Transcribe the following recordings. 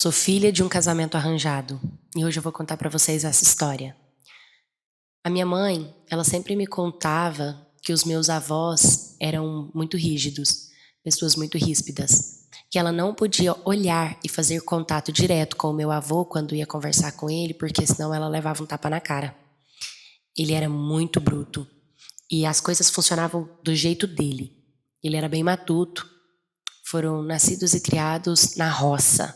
Sou filha de um casamento arranjado e hoje eu vou contar pra vocês essa história. A minha mãe, ela sempre me contava que os meus avós eram muito rígidos, pessoas muito ríspidas, que ela não podia olhar e fazer contato direto com o meu avô quando ia conversar com ele, porque senão ela levava um tapa na cara. Ele era muito bruto e as coisas funcionavam do jeito dele. Ele era bem matuto, foram nascidos e criados na roça.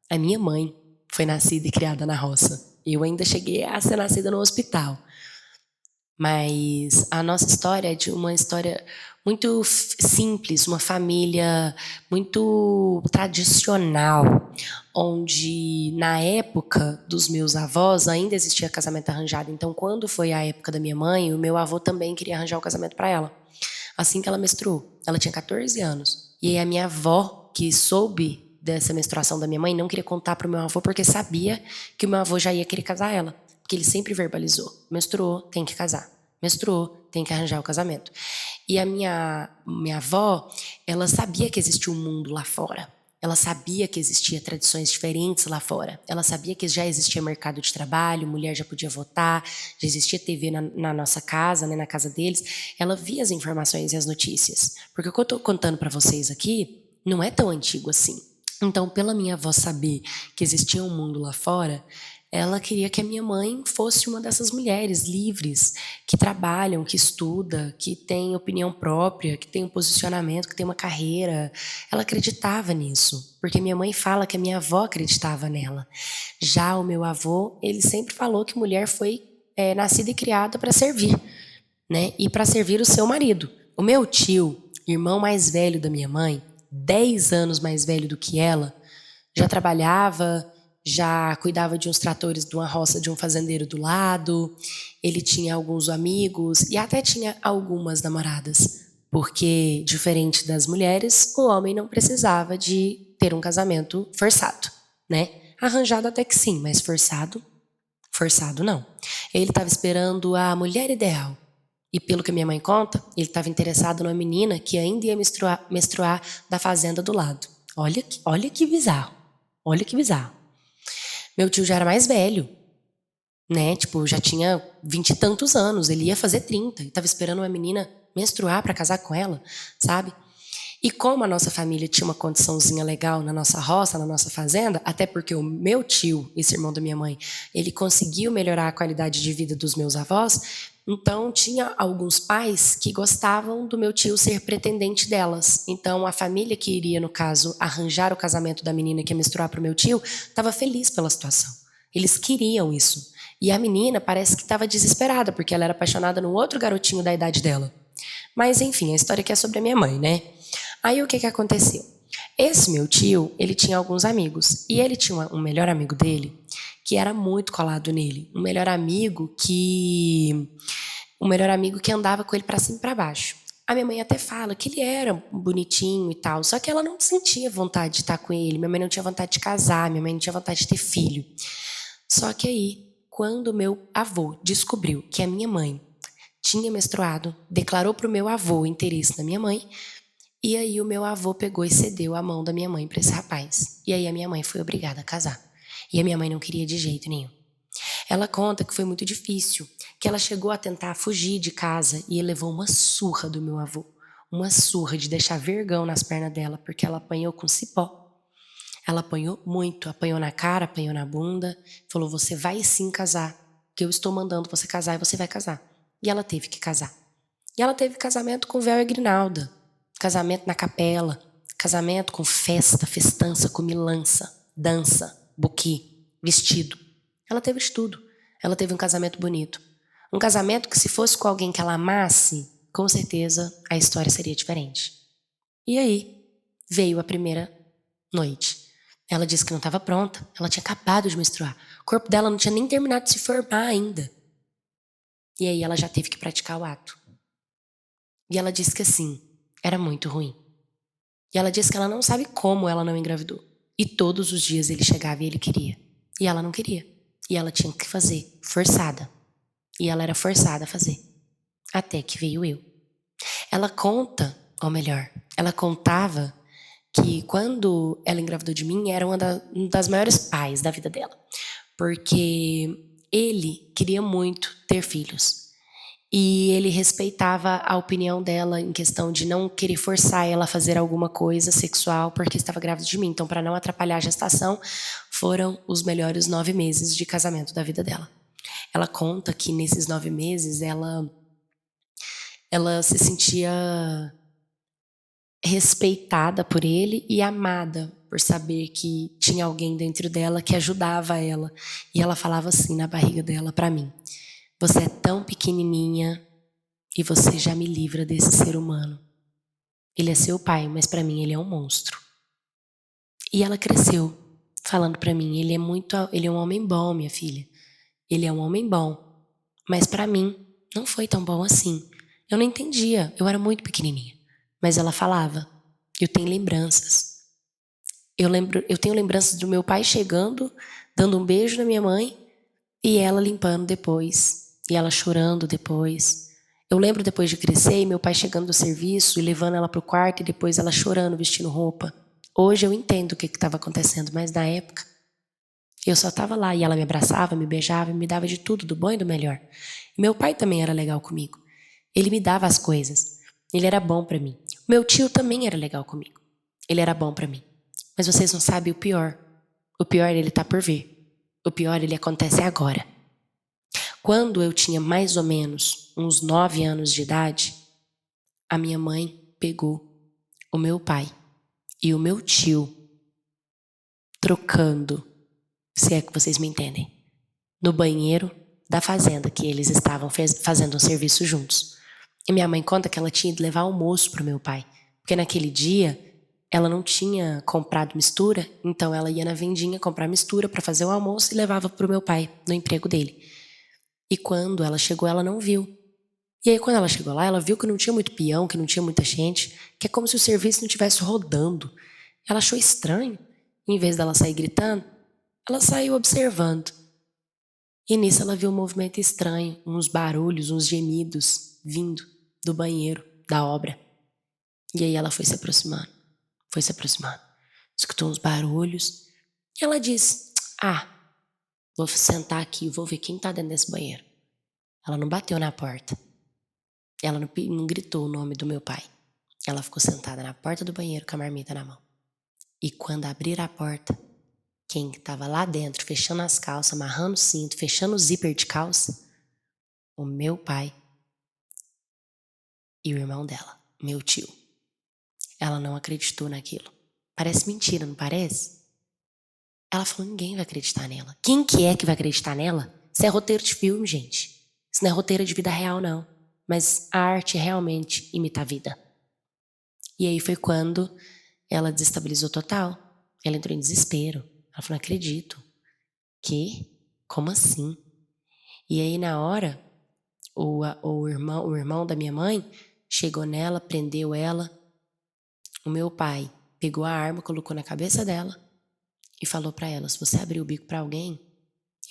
A minha mãe foi nascida e criada na roça. Eu ainda cheguei a ser nascida no hospital. Mas a nossa história é de uma história muito simples, uma família muito tradicional, onde na época dos meus avós ainda existia casamento arranjado. Então, quando foi a época da minha mãe, o meu avô também queria arranjar o casamento para ela. Assim que ela menstruou, ela tinha 14 anos. E aí a minha avó, que soube dessa menstruação da minha mãe, não queria contar para o meu avô porque sabia que o meu avô já ia querer casar ela. Porque ele sempre verbalizou: menstruou, tem que casar. Menstruou, tem que arranjar o casamento. E a minha avó, ela sabia que existia um mundo lá fora. Ela sabia que existia tradições diferentes lá fora. Ela sabia que já existia mercado de trabalho, mulher já podia votar, já existia TV na nossa casa, né, na casa deles. Ela via as informações e as notícias. Porque o que eu estou contando para vocês aqui não é tão antigo assim. Então, pela minha avó saber que existia um mundo lá fora, ela queria que a minha mãe fosse uma dessas mulheres livres, que trabalham, que estuda, que tem opinião própria, que tem um posicionamento, que tem uma carreira. Ela acreditava nisso, porque minha mãe fala que a minha avó acreditava nela. Já o meu avô, ele sempre falou que mulher foi nascida e criada para servir, né? E para servir o seu marido. O meu tio, irmão mais velho da minha mãe, 10 anos mais velho do que ela, já trabalhava, já cuidava de uns tratores de uma roça de um fazendeiro do lado, ele tinha alguns amigos e até tinha algumas namoradas, porque, diferente das mulheres, o homem não precisava de ter um casamento forçado, né? Arranjado até que sim, mas forçado não. Ele estava esperando a mulher ideal. E pelo que minha mãe conta, ele estava interessado numa menina que ainda ia menstruar da fazenda do lado. Olha que bizarro. Olha que bizarro. Meu tio já era mais velho, né? Tipo, já tinha 20 e tantos anos. Ele ia fazer 30 e estava esperando uma menina menstruar para casar com ela, sabe? E como a nossa família tinha uma condiçãozinha legal na nossa roça, na nossa fazenda, até porque o meu tio, esse irmão da minha mãe, ele conseguiu melhorar a qualidade de vida dos meus avós, então tinha alguns pais que gostavam do meu tio ser pretendente delas. Então a família que iria, no caso, arranjar o casamento da menina que ia menstruar para o meu tio, estava feliz pela situação. Eles queriam isso. E a menina parece que estava desesperada, porque ela era apaixonada no outro garotinho da idade dela. Mas enfim, a história aqui é sobre a minha mãe, né? Aí o que aconteceu? Esse meu tio, ele tinha alguns amigos. E ele tinha um melhor amigo dele que era muito colado nele. Um melhor amigo que andava com ele para cima e para baixo. A minha mãe até fala que ele era bonitinho e tal, só que ela não sentia vontade de estar com ele. Minha mãe não tinha vontade de casar, minha mãe não tinha vontade de ter filho. Só que aí, quando meu avô descobriu que a minha mãe tinha menstruado, declarou para o meu avô o interesse na minha mãe, e aí o meu avô pegou e cedeu a mão da minha mãe para esse rapaz. E aí a minha mãe foi obrigada a casar. E a minha mãe não queria de jeito nenhum. Ela conta que foi muito difícil, que ela chegou a tentar fugir de casa e levou uma surra do meu avô. Uma surra de deixar vergão nas pernas dela, porque ela apanhou com cipó. Ela apanhou muito, apanhou na cara, apanhou na bunda. Falou: você vai sim casar, que eu estou mandando você casar e você vai casar. E ela teve que casar. E ela teve casamento com véu e grinalda, casamento na capela, casamento com festa, festança, comilança, dança, buquê, vestido. Ela teve de tudo. Ela teve um casamento bonito. Um casamento que, se fosse com alguém que ela amasse, com certeza a história seria diferente. E aí veio a primeira noite. Ela disse que não estava pronta. Ela tinha acabado de menstruar. O corpo dela não tinha nem terminado de se formar ainda. E aí ela já teve que praticar o ato. E ela disse que assim, era muito ruim. E ela disse que ela não sabe como ela não engravidou. E todos os dias ele chegava e ele queria. E ela não queria. E ela tinha que fazer, forçada. E ela era forçada a fazer. Até que veio eu. Ela conta, ou melhor, ela contava que quando ela engravidou de mim, era uma das maiores pais da vida dela. Porque ele queria muito ter filhos. E ele respeitava a opinião dela em questão de não querer forçar ela a fazer alguma coisa sexual porque estava grávida de mim. Então, para não atrapalhar a gestação, foram os melhores 9 meses de casamento da vida dela. Ela conta que nesses 9 meses ela se sentia respeitada por ele e amada por saber que tinha alguém dentro dela que ajudava ela. E ela falava assim na barriga dela para mim: você é tão pequenininha e você já me livra desse ser humano. Ele é seu pai, mas para mim ele é um monstro. E ela cresceu falando para mim: ele é um homem bom, minha filha. Ele é um homem bom. Mas para mim não foi tão bom assim. Eu não entendia, eu era muito pequenininha. Mas ela falava: eu tenho lembranças. Eu tenho lembranças do meu pai chegando, dando um beijo na minha mãe e ela limpando depois, e ela chorando depois. Eu lembro depois de crescer, meu pai chegando do serviço e levando ela pro quarto e depois ela chorando, vestindo roupa. Hoje eu entendo o que estava acontecendo, mas na época eu só estava lá e ela me abraçava, me beijava e me dava de tudo, do bom e do melhor. E meu pai também era legal comigo. Ele me dava as coisas. Ele era bom para mim. Meu tio também era legal comigo. Ele era bom para mim. Mas vocês não sabem o pior. O pior ele tá por vir. O pior ele acontece agora. Quando eu tinha mais ou menos uns 9 anos de idade, a minha mãe pegou o meu pai e o meu tio trocando, se é que vocês me entendem, no banheiro da fazenda que eles estavam fazendo um serviço juntos. E minha mãe conta que ela tinha ido levar almoço pro meu pai, porque naquele dia ela não tinha comprado mistura, então ela ia na vendinha comprar mistura para fazer o almoço e levava pro meu pai no emprego dele. E quando ela chegou, ela não viu. E aí quando ela chegou lá, ela viu que não tinha muito peão, que não tinha muita gente, que é como se o serviço não estivesse rodando. Ela achou estranho. Em vez dela sair gritando, ela saiu observando. E nisso ela viu um movimento estranho, uns barulhos, uns gemidos vindo do banheiro, da obra. E aí ela foi se aproximando. Escutou uns barulhos. E ela disse: vou sentar aqui e vou ver quem tá dentro desse banheiro. Ela não bateu na porta. Ela não gritou o nome do meu pai. Ela ficou sentada na porta do banheiro com a marmita na mão. E quando abriram a porta, quem estava lá dentro, fechando as calças, amarrando o cinto, fechando o zíper de calça? O meu pai e o irmão dela, meu tio. Ela não acreditou naquilo. Parece mentira, não parece? Ela falou: ninguém vai acreditar nela. Quem que é que vai acreditar nela? Isso é roteiro de filme, gente. Isso não é roteiro de vida real, não. Mas a arte realmente imita a vida. E aí foi quando ela desestabilizou total. Ela entrou em desespero. Ela falou: não acredito. Que? Como assim? E aí na hora, o irmão da minha mãe chegou nela, prendeu ela. O meu pai pegou a arma, colocou na cabeça dela e falou pra ela: se você abrir o bico pra alguém,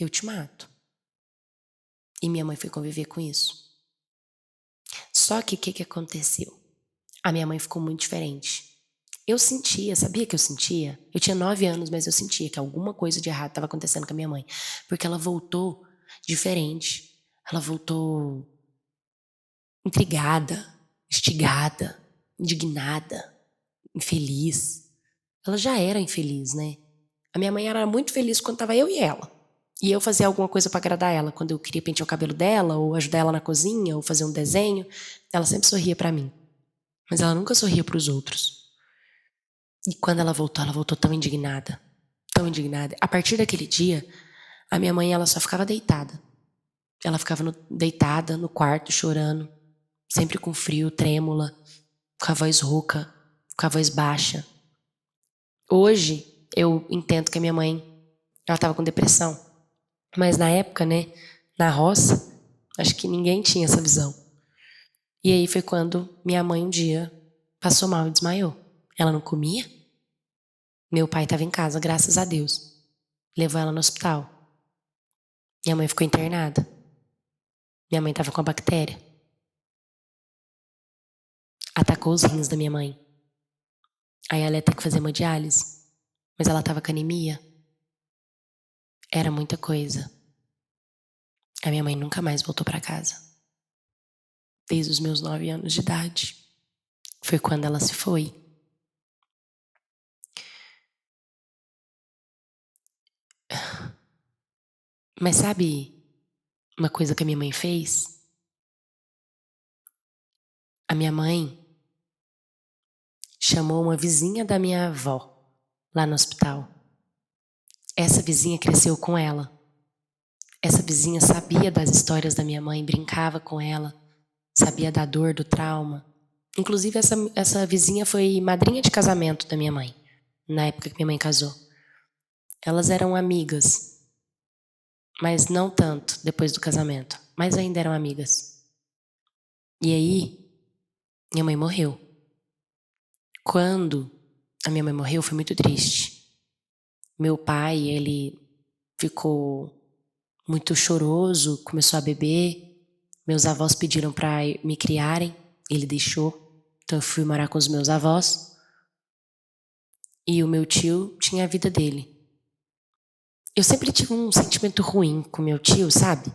eu te mato. E minha mãe foi conviver com isso. Só que o que aconteceu? A minha mãe ficou muito diferente. Eu sentia, sabia que eu sentia? Eu tinha 9 anos, mas eu sentia que alguma coisa de errado estava acontecendo com a minha mãe. Porque ela voltou diferente. Ela voltou intrigada, instigada, indignada, infeliz. Ela já era infeliz, né? A minha mãe era muito feliz quando estava eu e ela. E eu fazia alguma coisa para agradar ela. Quando eu queria pentear o cabelo dela, ou ajudar ela na cozinha, ou fazer um desenho, ela sempre sorria para mim. Mas ela nunca sorria para os outros. E quando ela voltou tão indignada. Tão indignada. A partir daquele dia, a minha mãe ela só ficava deitada. Ela ficava deitada no quarto, chorando. Sempre com frio, trêmula, com a voz rouca, com a voz baixa. Hoje, eu entendo que a minha mãe, ela estava com depressão. Mas na época, né, na roça, acho que ninguém tinha essa visão. E aí foi quando minha mãe um dia passou mal e desmaiou. Ela não comia. Meu pai estava em casa, graças a Deus. Levou ela no hospital. Minha mãe ficou internada. Minha mãe estava com a bactéria. Atacou os rins da minha mãe. Aí ela ia ter que fazer hemodiálise, mas ela tava com anemia. Era muita coisa. A minha mãe nunca mais voltou pra casa. Desde os meus 9 anos de idade. Foi quando ela se foi. Mas sabe uma coisa que a minha mãe fez? A minha mãe chamou uma vizinha da minha avó lá no hospital. Essa vizinha cresceu com ela. Essa vizinha sabia das histórias da minha mãe, brincava com ela, sabia da dor, do trauma. Inclusive, essa vizinha foi madrinha de casamento da minha mãe, na época que minha mãe casou. Elas eram amigas, mas não tanto depois do casamento, mas ainda eram amigas. E aí, minha mãe morreu. Quando a minha mãe morreu, foi muito triste. Meu pai, ele ficou muito choroso, começou a beber. Meus avós pediram para me criarem, ele deixou. Então eu fui morar com os meus avós. E o meu tio tinha a vida dele. Eu sempre tive um sentimento ruim com meu tio, sabe?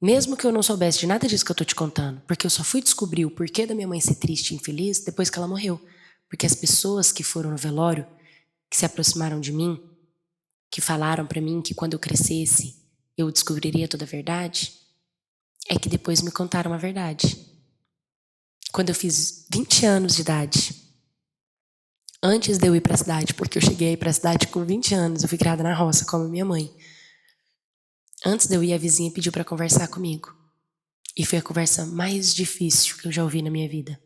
Mesmo que eu não soubesse de nada disso que eu tô te contando, porque eu só fui descobrir o porquê da minha mãe ser triste e infeliz depois que ela morreu. Porque as pessoas que foram no velório, que se aproximaram de mim, que falaram pra mim que quando eu crescesse eu descobriria toda a verdade, é que depois me contaram a verdade. Quando eu fiz 20 anos de idade, antes de eu ir pra cidade, porque eu cheguei pra cidade com 20 anos, eu fui criada na roça como minha mãe. Antes de eu ir, a vizinha pediu pra conversar comigo. E foi a conversa mais difícil que eu já ouvi na minha vida.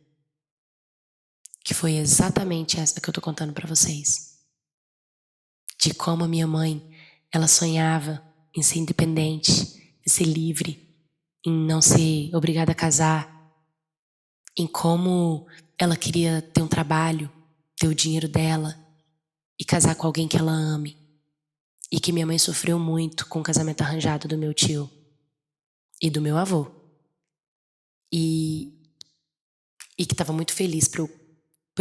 Que foi exatamente essa que eu tô contando pra vocês. De como a minha mãe, ela sonhava em ser independente, em ser livre, em não ser obrigada a casar, em como ela queria ter um trabalho, ter o dinheiro dela e casar com alguém que ela ame. E que minha mãe sofreu muito com o casamento arranjado do meu tio e do meu avô. E que estava muito feliz por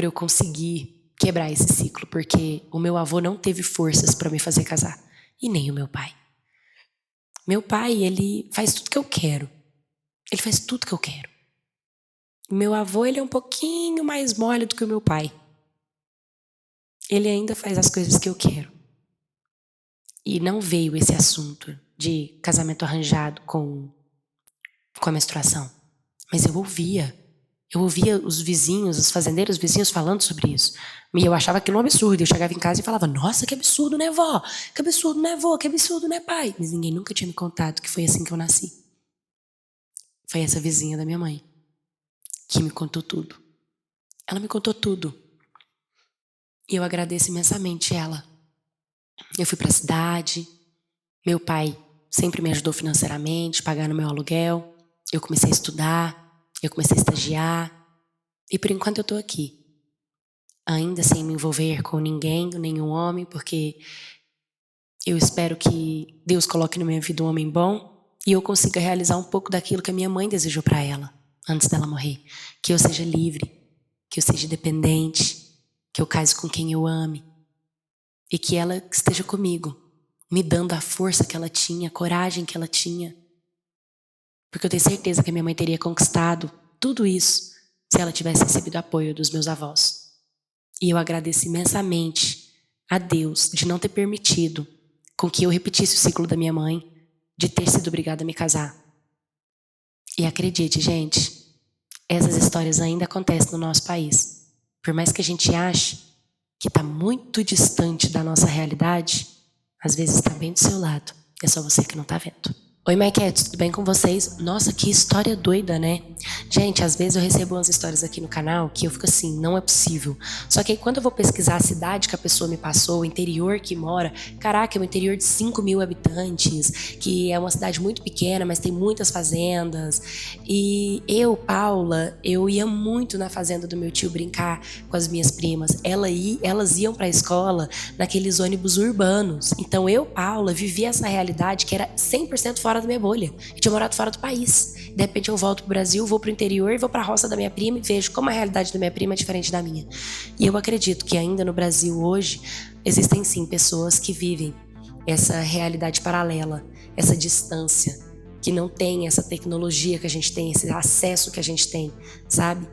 eu conseguir quebrar esse ciclo, porque o meu avô não teve forças para me fazer casar, e nem o meu pai. Meu pai, ele faz tudo que eu quero. Ele faz tudo que eu quero. Meu avô, ele é um pouquinho mais mole do que o meu pai. Ele ainda faz as coisas que eu quero. E não veio esse assunto de casamento arranjado com a menstruação. Mas eu ouvia os vizinhos, os fazendeiros vizinhos falando sobre isso. E eu achava aquilo um absurdo. Eu chegava em casa e falava, nossa, que absurdo, né, vó? Que absurdo, né, vô? Que absurdo, né, pai? Mas ninguém nunca tinha me contado que foi assim que eu nasci. Foi essa vizinha da minha mãe que me contou tudo. Ela me contou tudo. E eu agradeço imensamente ela. Eu fui pra cidade. Meu pai sempre me ajudou financeiramente, pagando meu aluguel. Eu comecei a estudar. Eu comecei a estagiar. E por enquanto eu tô aqui. Ainda sem me envolver com ninguém, nenhum homem, porque eu espero que Deus coloque na minha vida um homem bom e eu consiga realizar um pouco daquilo que a minha mãe desejou para ela, antes dela morrer. Que eu seja livre, que eu seja independente, que eu case com quem eu ame e que ela esteja comigo, me dando a força que ela tinha, a coragem que ela tinha. Porque eu tenho certeza que a minha mãe teria conquistado tudo isso se ela tivesse recebido apoio dos meus avós. E eu agradeço imensamente a Deus de não ter permitido com que eu repetisse o ciclo da minha mãe, de ter sido obrigada a me casar. E acredite, gente, essas histórias ainda acontecem no nosso país. Por mais que a gente ache que está muito distante da nossa realidade, às vezes está bem do seu lado. É só você que não está vendo. Oi, Maquete, tudo bem com vocês? Nossa, que história doida, né? Gente, às vezes eu recebo umas histórias aqui no canal que eu fico assim, não é possível. Só que aí quando eu vou pesquisar a cidade que a pessoa me passou, o interior que mora, caraca, é um interior de 5.000 habitantes, que é uma cidade muito pequena, mas tem muitas fazendas. E eu, Paula, eu ia muito na fazenda do meu tio brincar com as minhas primas. Elas iam pra escola naqueles ônibus urbanos. Então eu, Paula, vivia essa realidade que era 100% fora fora da minha bolha. Eu tinha morado fora do país. De repente eu volto pro Brasil, vou pro interior, vou pra roça da minha prima e vejo como a realidade da minha prima é diferente da minha. E eu acredito que ainda no Brasil hoje existem sim pessoas que vivem essa realidade paralela, essa distância, que não tem essa tecnologia que a gente tem, esse acesso que a gente tem, sabe?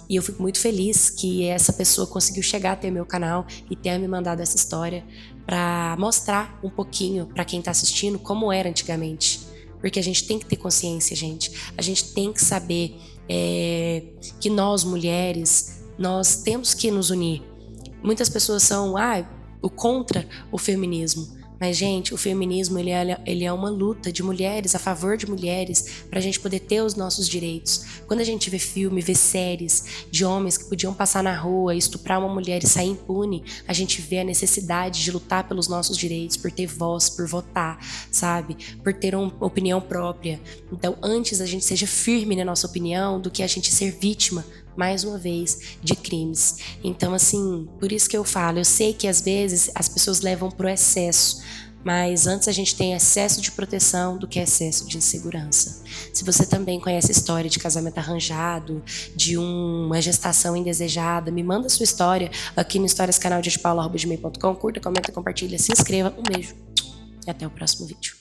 E eu fico muito feliz que essa pessoa conseguiu chegar até o meu canal e ter me mandado essa história para mostrar um pouquinho para quem tá assistindo como era antigamente. Porque a gente tem que ter consciência, gente. A gente tem que saber que nós, mulheres, nós temos que nos unir. Muitas pessoas são o contra o feminismo. Mas, gente, o feminismo ele é uma luta de mulheres, a favor de mulheres, pra gente poder ter os nossos direitos. Quando a gente vê filme, vê séries de homens que podiam passar na rua, estuprar uma mulher e sair impune, a gente vê a necessidade de lutar pelos nossos direitos, por ter voz, por votar, sabe? Por ter uma opinião própria. Então, antes a gente seja firme na nossa opinião do que a gente ser vítima, mais uma vez, de crimes. Então, assim, por isso que eu falo, eu sei que às vezes as pessoas levam pro excesso, mas antes a gente tem excesso de proteção do que excesso de insegurança. Se você também conhece a história de casamento arranjado, de uma gestação indesejada, me manda a sua história aqui no historiascanaldepaula@gmail.com. Curta, comenta, compartilha, se inscreva. Um beijo e até o próximo vídeo.